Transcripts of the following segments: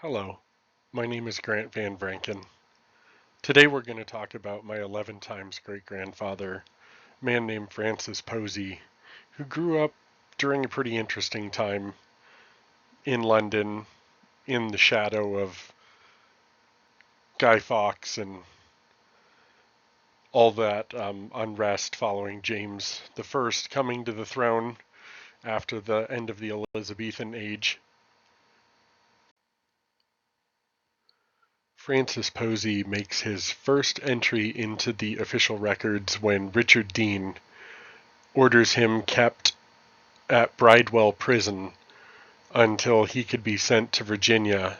Hello, my name is Grant Van Vranken. Today we're going to talk about my 11 times great-grandfather, a man named Francis Posey, who grew up during a pretty interesting time in London in the shadow of Guy Fawkes and all that unrest following James I coming to the throne after the end of the Elizabethan age. Francis Posey makes his first entry into the official records when Richard Deane orders him kept at Bridewell prison until he could be sent to Virginia,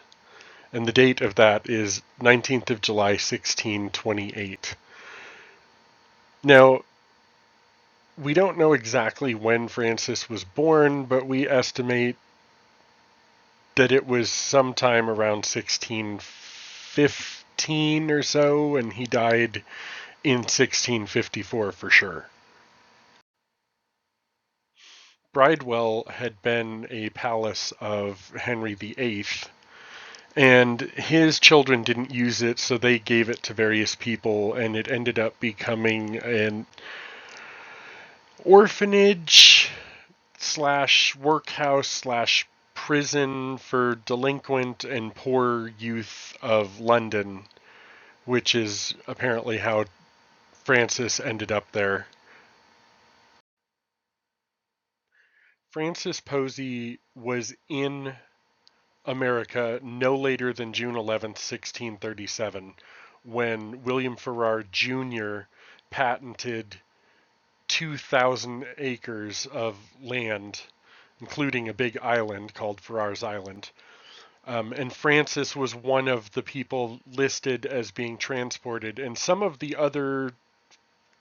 and the date of that is 19th of July, 1628. Now, we don't know exactly when Francis was born, but we estimate that it was sometime around 1615 or so, and he died in 1654 for sure. Bridewell had been a palace of Henry VIII, and his children didn't use it, so they gave it to various people, and it ended up becoming an orphanage slash workhouse slash prison for delinquent and poor youth of London, which is apparently how Francis ended up there. Francis Posey was in America no later than June 11th, 1637, when William Farrar Jr. patented 2,000 acres of land, including a big island called Farrar's Island. And Francis was one of the people listed as being transported, and some of the other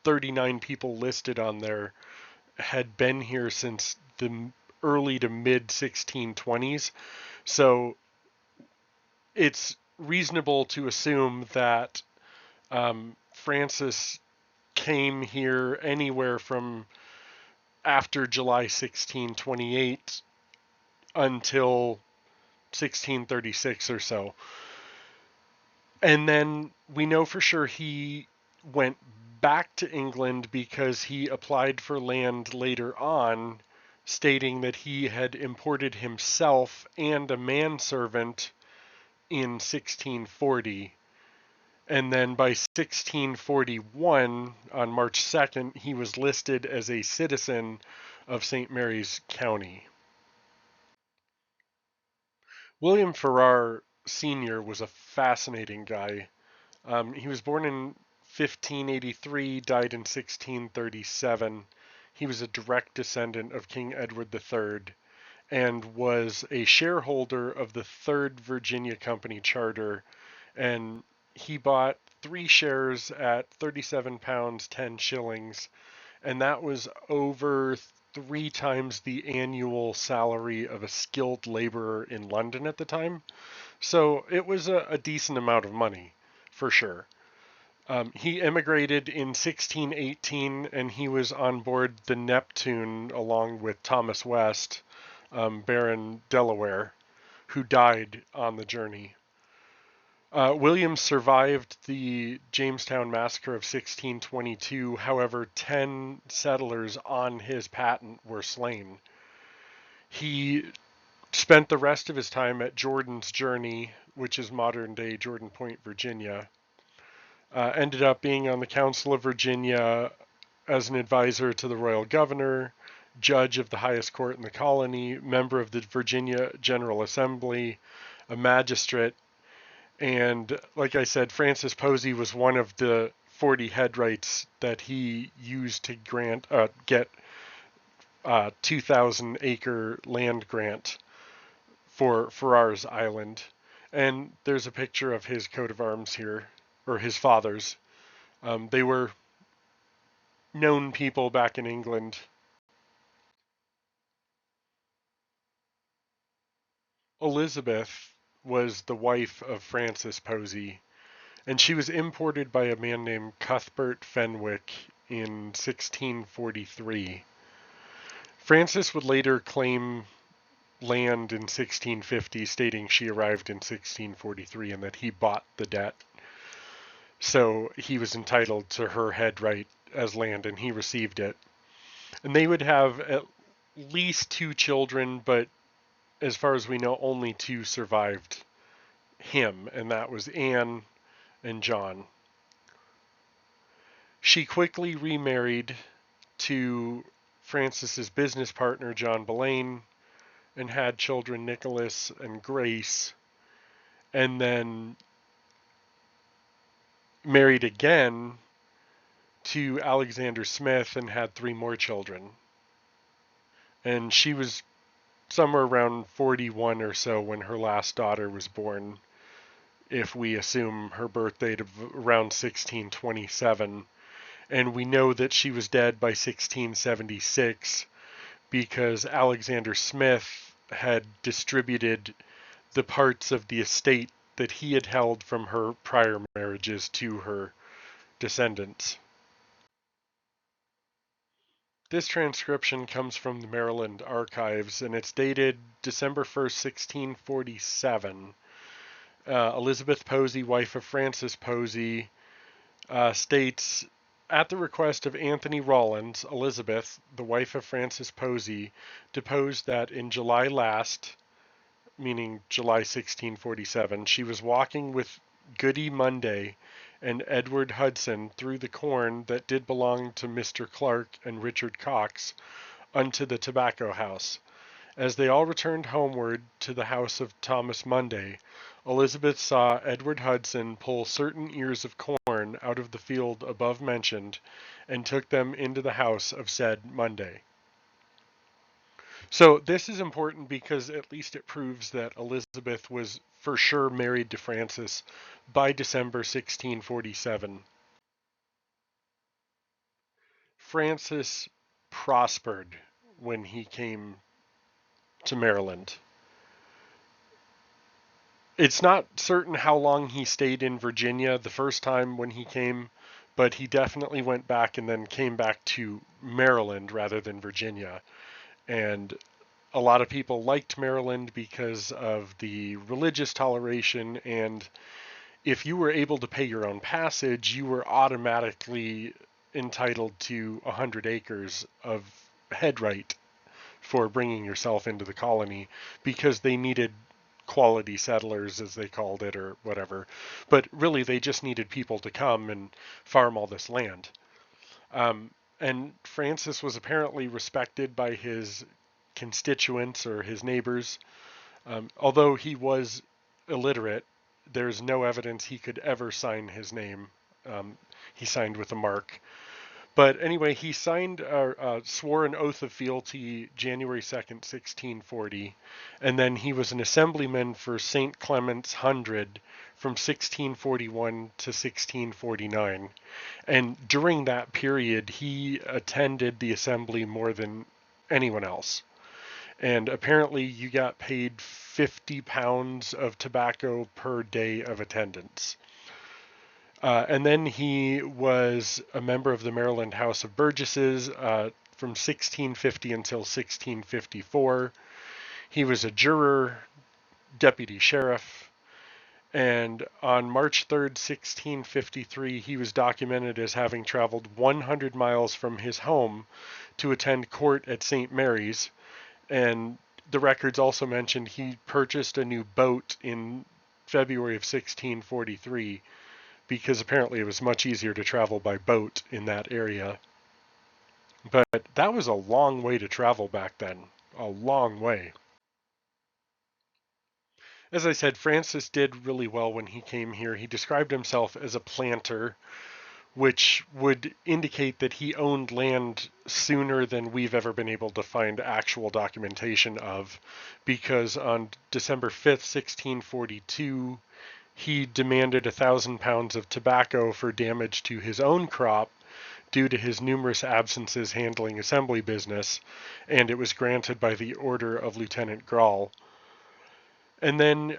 39 people listed on there had been here since the early to mid 1620s. So it's reasonable to assume that Francis came here anywhere from after July 1628 until 1636 or so. And then we know for sure he went back to England because he applied for land later on, stating that he had imported himself and a manservant in 1640. And then by 1641, on March 2nd, he was listed as a citizen of St. Mary's County. William Farrar Sr. was a fascinating guy. He was born in 1583, died in 1637. He was a direct descendant of King Edward III and was a shareholder of the Third Virginia Company Charter, and he bought 3 shares at £37 10 shillings, and that was over 3 times the annual salary of a skilled laborer in London at the time. So it was a decent amount of money, for sure. He emigrated in 1618, and he was on board the Neptune along with Thomas West, Baron Delaware, who died on the journey. William survived the Jamestown Massacre of 1622. However, 10 settlers on his patent were slain. He spent the rest of his time at Jordan's Journey, which is modern-day Jordan Point, Virginia. Ended up being on the Council of Virginia as an advisor to the royal governor, judge of the highest court in the colony, member of the Virginia General Assembly, a magistrate, and like I said, Francis Posey was one of the 40 headrights that he used to get 2,000 acre land grant for Farrar's Island. And there's a picture of his coat of arms here, or his father's. They were known people back in England. Elizabeth was the wife of Francis Posey, and she was imported by a man named Cuthbert Fenwick in 1643. Francis would later claim land in 1650 stating she arrived in 1643 and that he bought the debt. So he was entitled to her head right as land, and he received it. And they would have at least 2 children, but as far as we know, only 2 survived him, and that was Anne and John. She quickly remarried to Francis's business partner, John Belaine, and had children Nicholas and Grace, and then married again to Alexander Smith and had 3 more children. And she was somewhere around 41 or so when her last daughter was born, if we assume her birth date of around 1627. And we know that she was dead by 1676 because Alexander Smith had distributed the parts of the estate that he had held from her prior marriages to her descendants. This transcription comes from the Maryland archives, and it's dated December 1st, 1647. Elizabeth Posey, wife of Francis Posey, states, at the request of Anthony Rawlins, Elizabeth, the wife of Francis Posey, deposed that in July last, meaning July 1647, she was walking with Goody Monday and Edward Hudson through the corn that did belong to Mr. Clark and Richard Cox unto the tobacco house. As they all returned homeward to the house of Thomas Monday, Elizabeth saw Edward Hudson pull certain ears of corn out of the field above mentioned, and took them into the house of said Monday. So this is important because at least it proves that Elizabeth was for sure married to Francis by December 1647. Francis prospered when he came to Maryland. It's not certain how long he stayed in Virginia the first time when he came, but he definitely went back and then came back to Maryland rather than Virginia. And a lot of people liked Maryland because of the religious toleration, and if you were able to pay your own passage, you were automatically entitled to 100 acres of head right for bringing yourself into the colony, because they needed quality settlers, as they called it, or whatever. But really, they just needed people to come and farm all this land. And Francis was apparently respected by his constituents or his neighbors. Although he was illiterate, there's no evidence he could ever sign his name. He signed with a mark. But anyway, he signed, swore an oath of fealty January 2nd, 1640, and then he was an assemblyman for St. Clement's Hundred from 1641 to 1649. And during that period, he attended the assembly more than anyone else. And apparently you got paid 50 pounds of tobacco per day of attendance. And then he was a member of the Maryland House of Burgesses from 1650 until 1654. He was a juror, deputy sheriff, and on March 3rd, 1653, he was documented as having traveled 100 miles from his home to attend court at St. Mary's. And the records also mentioned he purchased a new boat in February of 1643, because apparently it was much easier to travel by boat in that area. But that was a long way to travel back then. A long way. As I said, Francis did really well when he came here. He described himself as a planter, which would indicate that he owned land sooner than we've ever been able to find actual documentation of, because on December 5th, 1642, he demanded 1,000 pounds of tobacco for damage to his own crop due to his numerous absences handling assembly business, and it was granted by the order of Lieutenant Grawl. And then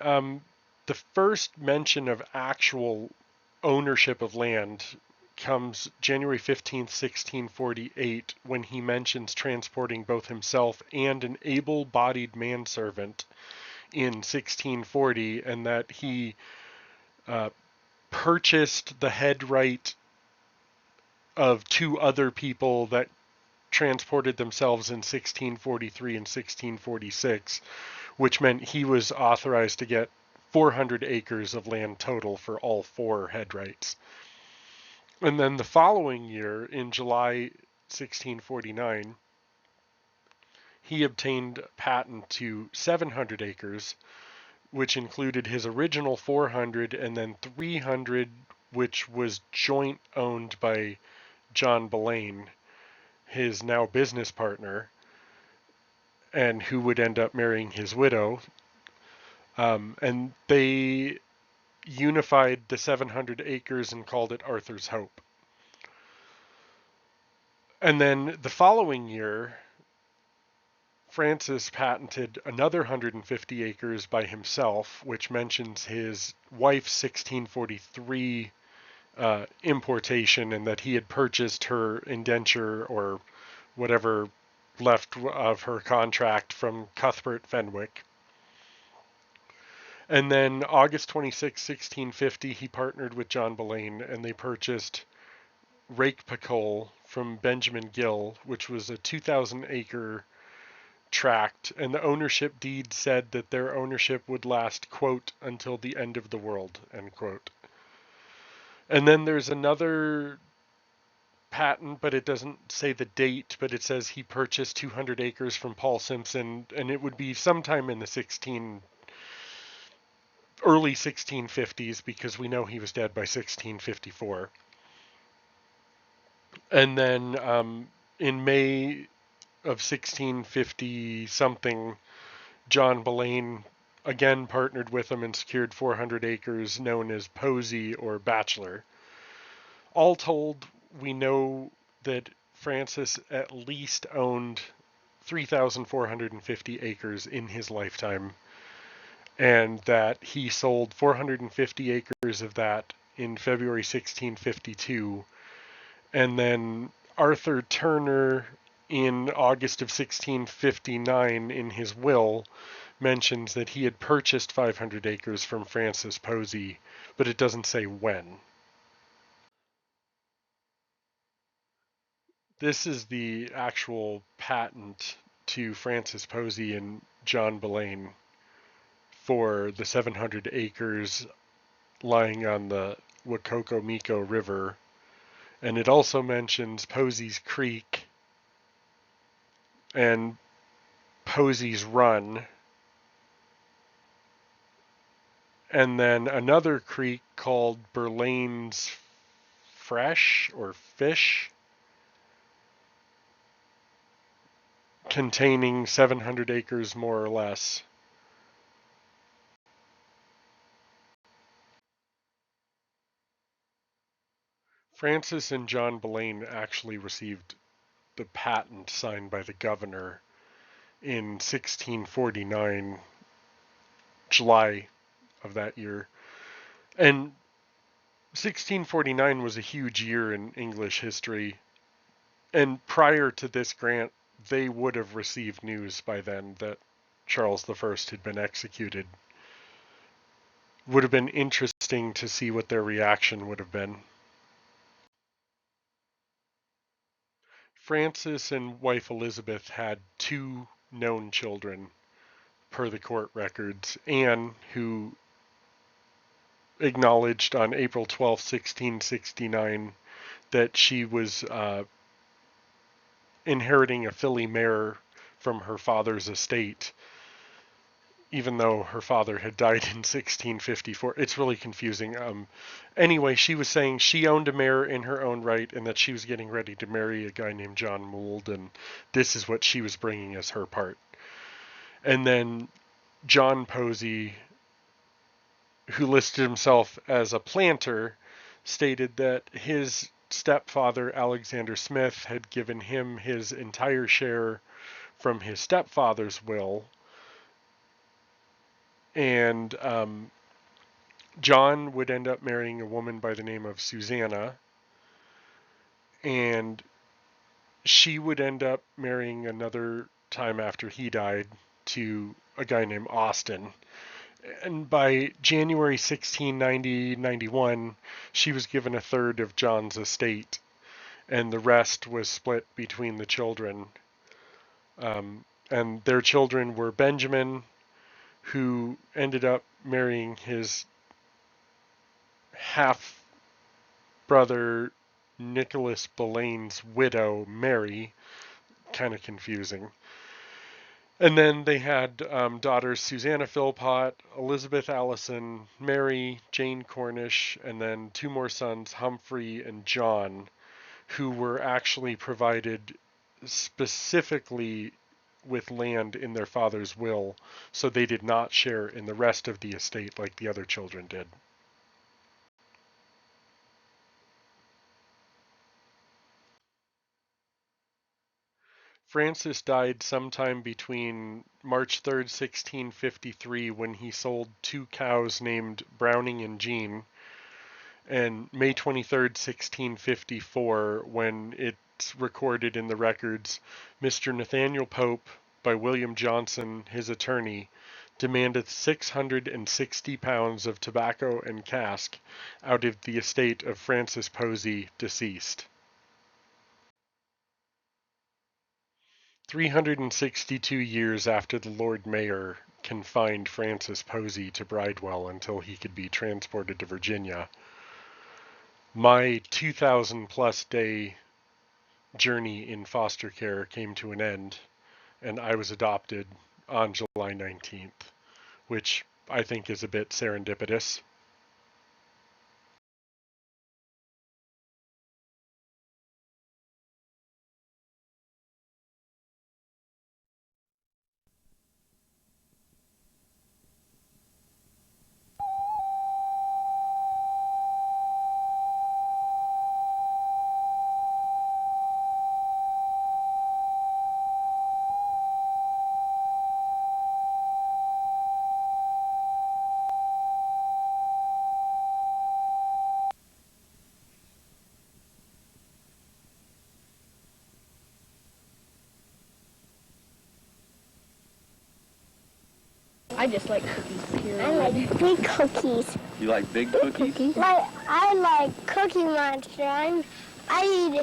the first mention of actual ownership of land comes January 15th, 1648, when he mentions transporting both himself and an able-bodied manservant in 1640, and that he purchased the head right of two other people that transported themselves in 1643 and 1646, which meant he was authorized to get 400 acres of land total for all four head rights. And then the following year, in July 1649, he obtained a patent to 700 acres, which included his original 400 and then 300, which was joint owned by John Belaine, his now business partner, and who would end up marrying his widow. And they unified the 700 acres and called it Arthur's Hope. And then the following year, Francis patented another 150 acres by himself, which mentions his wife's 1643 importation, and that he had purchased her indenture or whatever left of her contract from Cuthbert Fenwick. And then August 26, 1650, he partnered with John Belaine, and they purchased Rakepacole from Benjamin Gill, which was a 2,000-acre tract, and the ownership deed said that their ownership would last, quote, until the end of the world, end quote. And then there's another patent, but it doesn't say the date, but it says he purchased 200 acres from Paul Simpson, and it would be sometime in the early 1650s, because we know he was dead by 1654. And then in May of 1650 something, John Belaine again partnered with him and secured 400 acres known as Posey or Bachelor. All told, we know that Francis at least owned 3,450 acres in his lifetime, and that he sold 450 acres of that in February 1652. And then Arthur Turner, in August of 1659, in his will, mentions that he had purchased 500 acres from Francis Posey, but it doesn't say when. This is the actual patent to Francis Posey and John Belaine for the 700 acres lying on the Wacocomiko River. And it also mentions Posey's Creek and Posey's Run, and then another creek called Burlane's Fresh or Fish, containing 700 acres more or less. Francis and John Belaine actually received the patent signed by the governor in 1649, July of that year. And 1649 was a huge year in English history. And prior to this grant, they would have received news by then that Charles I had been executed. Would have been interesting to see what their reaction would have been. Francis and wife Elizabeth had two known children, per the court records. Anne, who acknowledged on April 12, 1669, that she was inheriting a filly mare from her father's estate, even though her father had died in 1654. It's really confusing. Anyway, she was saying she owned a mare in her own right, and that she was getting ready to marry a guy named John Mould, and this is what she was bringing as her part. And then John Posey, who listed himself as a planter, stated that his stepfather, Alexander Smith, had given him his entire share from his stepfather's will. And John would end up marrying a woman by the name of Susanna. and she would end up marrying another time after he died to a guy named Austin. And by January 1691, she was given a third of John's estate, and the rest was split between the children. And their children were Benjamin, who ended up marrying his half-brother Nicholas Belaine's widow, Mary. Kind of confusing. And then they had daughters Susanna Philpott, Elizabeth Allison, Mary, Jane Cornish, and then two more sons, Humphrey and John, who were actually provided specifically with land in their father's will, so they did not share in the rest of the estate like the other children did. Francis died sometime between March 3rd, 1653, when he sold two cows named Browning and Jean, and May 23rd, 1654, when it's recorded in the records, Mr. Nathaniel Pope, by William Johnson, his attorney, demanded 660 pounds of tobacco and cask out of the estate of Francis Posey, deceased. 362 years after the Lord Mayor confined Francis Posey to Bridewell until he could be transported to Virginia, my 2,000-plus day journey in foster care came to an end, and I was adopted on July 19th, which I think is a bit serendipitous. I just like cookies, period. I like big cookies. You like big cookies? I like Cookie Monster. I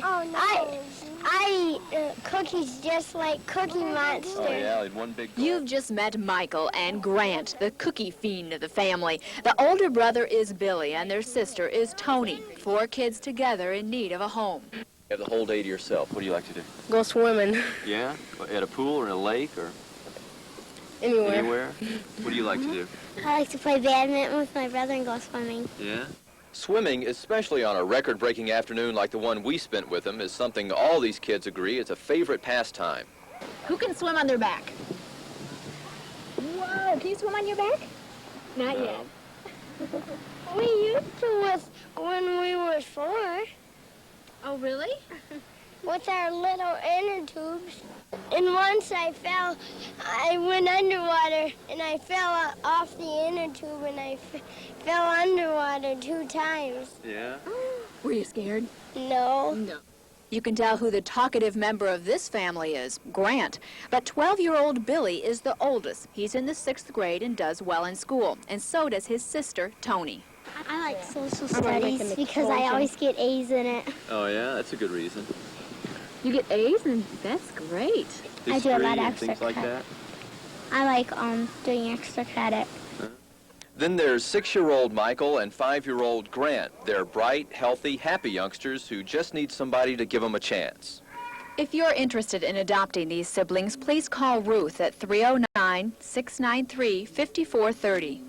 eat cookies just like Cookie Monster. Oh, yeah, in one big bowl. You've just met Michael and Grant, the cookie fiend of the family. The older brother is Billy, and their sister is Tony. 4 kids together in need of a home. You have the whole day to yourself. What do you like to do? Go swimming. Yeah? At a pool or in a lake or Anywhere. anywhere? What do you like to do? I like to play badminton with my brother and go swimming. Yeah? Swimming, especially on a record-breaking afternoon like the one we spent with them, is something all these kids agree is a favorite pastime. Who can swim on their back? Whoa, can you swim on your back? Not No. yet. We used to when we were 4 Oh, really? with our little inner tubes. And once I went underwater and I fell off the inner tube and I fell underwater 2 times. Yeah? Were you scared? No. No. You can tell who the talkative member of this family is, Grant. But 12-year-old Billy is the oldest. He's in the 6th grade and does well in school. And so does his sister, Tony. I like social I like making studies the because I culture. always get A's in it. Oh, yeah? That's a good reason. You get A's, and that's great. I do a lot of History and extra things like credit. that? I like doing extra credit. Then there's 6-year-old Michael and 5-year-old Grant. They're bright, healthy, happy youngsters who just need somebody to give them a chance. If you're interested in adopting these siblings, please call Ruth at 309-693-5430.